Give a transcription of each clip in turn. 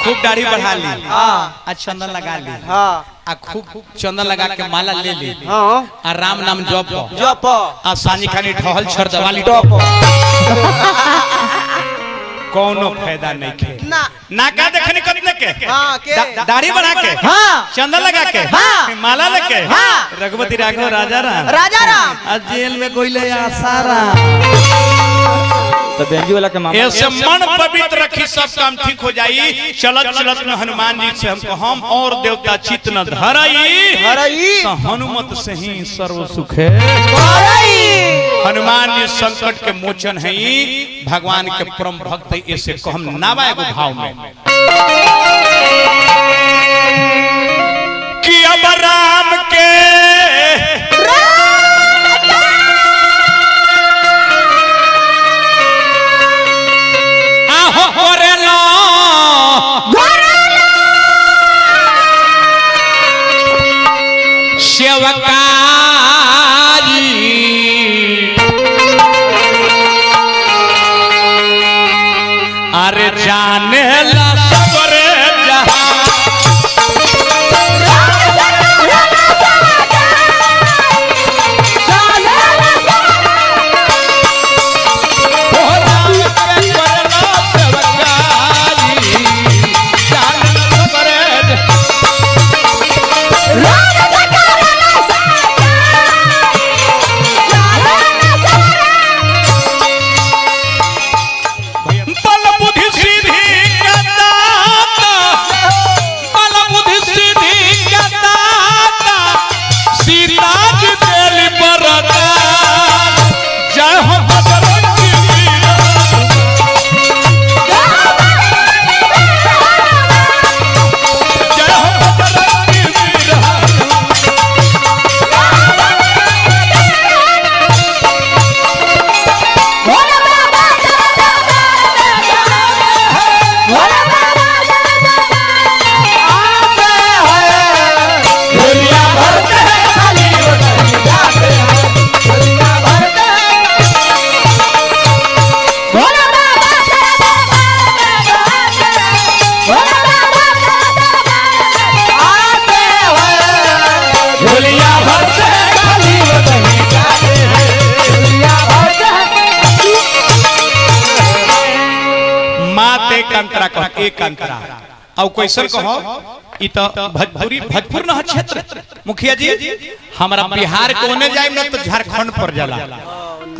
खूब दाढ़ी बढ़ा ली, हाँ चंदन लगा ली, हाँ खूब चंदन लगा के माला ले ली, हाँ राम नाम जप जप आ सानी खानी ठहल छर दवाली टॉप कोनो फायदा नहीं खे ना का देखने कतने के दाढ़ी बढ़ा के, हाँ चंदन लगा के, हाँ माला लेके, हाँ रघुपति राघव राजा राम जेल में कोई ले आसारा तो बेंजी वाला के मामला ऐसे मन पवित्र रखी सब काम ठीक हो जाई। चलत चलत में हनुमान जी से हमको हम और देवता चित्त न धरई तो हनुमत से ही सर्व सुख है। हनुमान जी संकट के मोचन है, भगवान के परम भक्त ऐसे को हम नावा एगो भाव में कि अब राम के अरे जाने ला सबरे एक अंतरा और क्वेश्चन कहो इ तो भोजपुर न क्षेत्र मुखिया जी हमारा बिहार कोने जाए ना तो झारखंड पर जाला।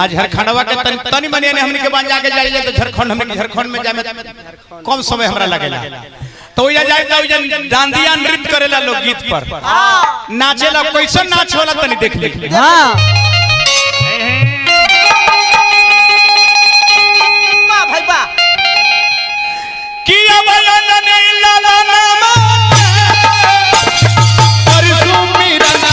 आज झारखंडवा के तनी मनी ने हमनी के बन जाके जाए तो झारखंड हमनी झारखंड में जाए में कम समय हमरा लगेला तो या जाए जाओ डांडिया नृत्य करेला लोग गीत पर नाचेला कैसन नाच होला तनी देख ले। हां वाह भाई वाह किया बयान लाला नाम और सुमिरना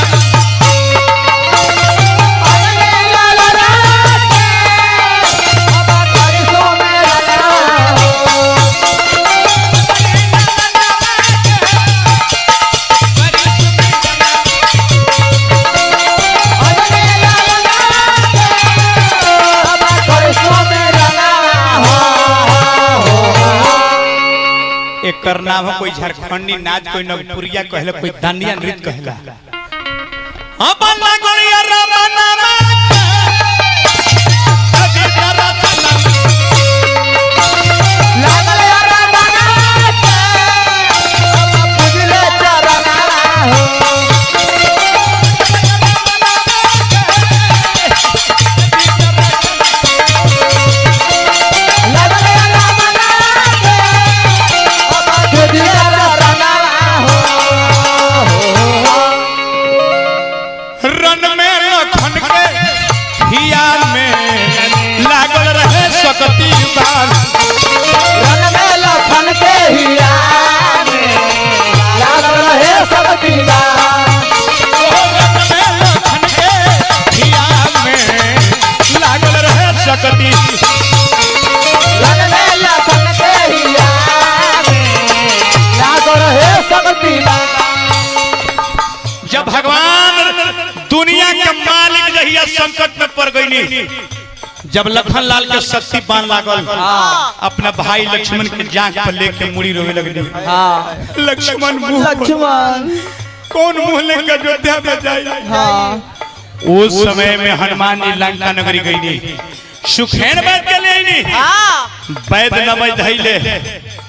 एकर नाम है कोई झारखंडी नाच, कोई नवपुरिया कहला, कोई डांडिया नृत्य कहला। हां बल्ला गोलिया रामा नामा अभी करा सलाम लागल रामा नाच बुझले चरना हो जहिया संकट में पड़ गई, जब लखन लाल के शक्ति पान लागल, अपना भाई लक्ष्मण के जांघ पर लेके मुड़ी रोवे लगली। लक्ष्मण कौन मुंह लेकर अयोध्या में जाए। उस समय में हनुमान जी लंका नगरी गई, सुखेन वैद के ले वैद न वैद धैले,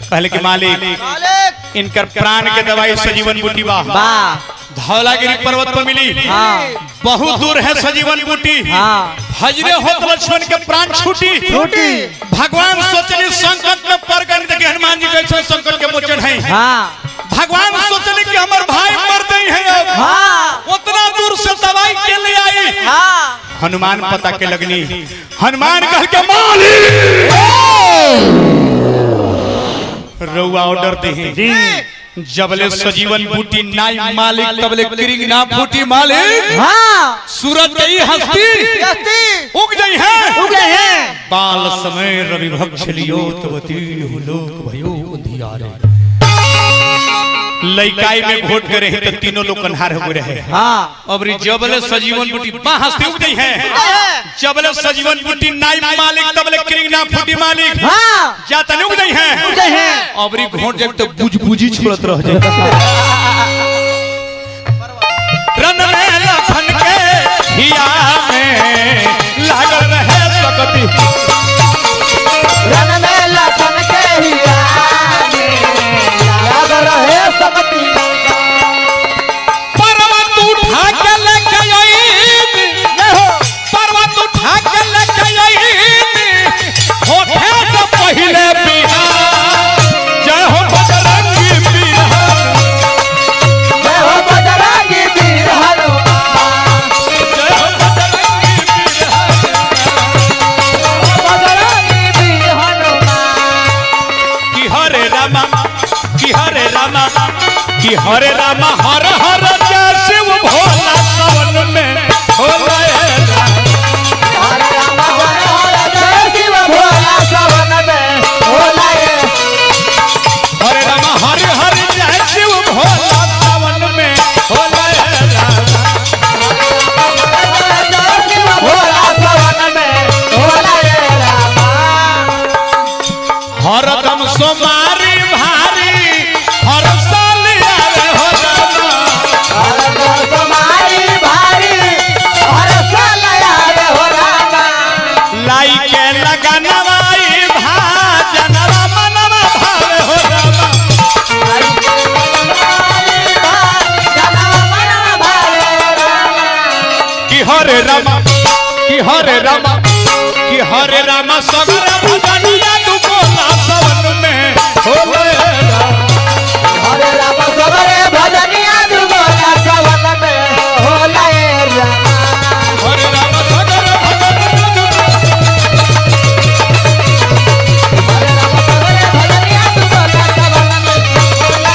कहले कि मालिक इनकर प्राण के दवाई सजीवन बूटी बा, धौलागिरी पर्वत पर मिली, बहुत दूर है सजीवन बूटी। हजरे होत लक्ष्मण के प्राण छूटी। भगवान सोचने संकट में पड़ गए, देखिए हनुमान जी कैसे संकट के मोचन है। भगवान सोचने कि हमारे भाई मर गई है, उतना दूर से दवाई के लिए आई। हनुमान पता के लगनी, हनुमान कह के मालिक रउआ ऑर्डर दे, जबले सजीवन बूटी नाई मालिक तबले किरिंग ना फूटी मालिक। सूरज गई हस्ती उग गई है, बाल समय रवि भक्ष लियो तवती लोक भयो उधियारे। लइकाई में घोट करे हैं तो तीनों लोग कन्हार हो रहे हैं। अब जबले सजीवन बूटी हस्ती उग गई है, जबले सजीवन बूटी नाई मालिक तबले किरिंग ना फूटी मालिक, जाता नहीं उग गई है। अब घोट जब तो बुझ बुझी छोड़त रह जाए। रन में लखन के हिया में लागल रहे सकती, रन में लखन के हिया रहे सकती। पर्वत उठा के लेके आई, पर्वत उठा के लेके आई, होठे से पहले बिहार। जय हो बजरंगी वीर, जय हो बजरंगी वीर हनुमान, जय हो बजरंगी वीर हनुमान। कि हरे रामा कि हरे रामा कि हरे रामा हर हर जय शिव भोला सावन में होला। हरे राम हरे हरे जय शिव भोला सावन में होला। हरे रामा हरे हरे जय शिव भोला सावन में होला। जय शिव भोला सावन में होला। हरदम सोमारी भारी हर साल आवे हो रामा, हरदम तुम्हारी भारी हर साल आवे हो रामा। लाई के लगनवाई भाजनवा मनवा भावे हो रामा। कि हरे रामा कि हरे रामा कि हरे रामा सगर भजनिया तू बोला सावन में होला। हरे राम सबरे भजनिया दुगोला सावन में होला। हरे राम सगर भजनिया तू, हरे राम सबरे भजनिया दुगोला सावन में होला।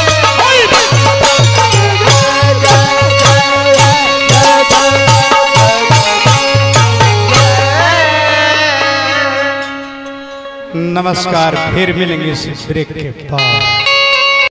नमस्कार, फिर मिलेंगे इस ब्रेक के बाद।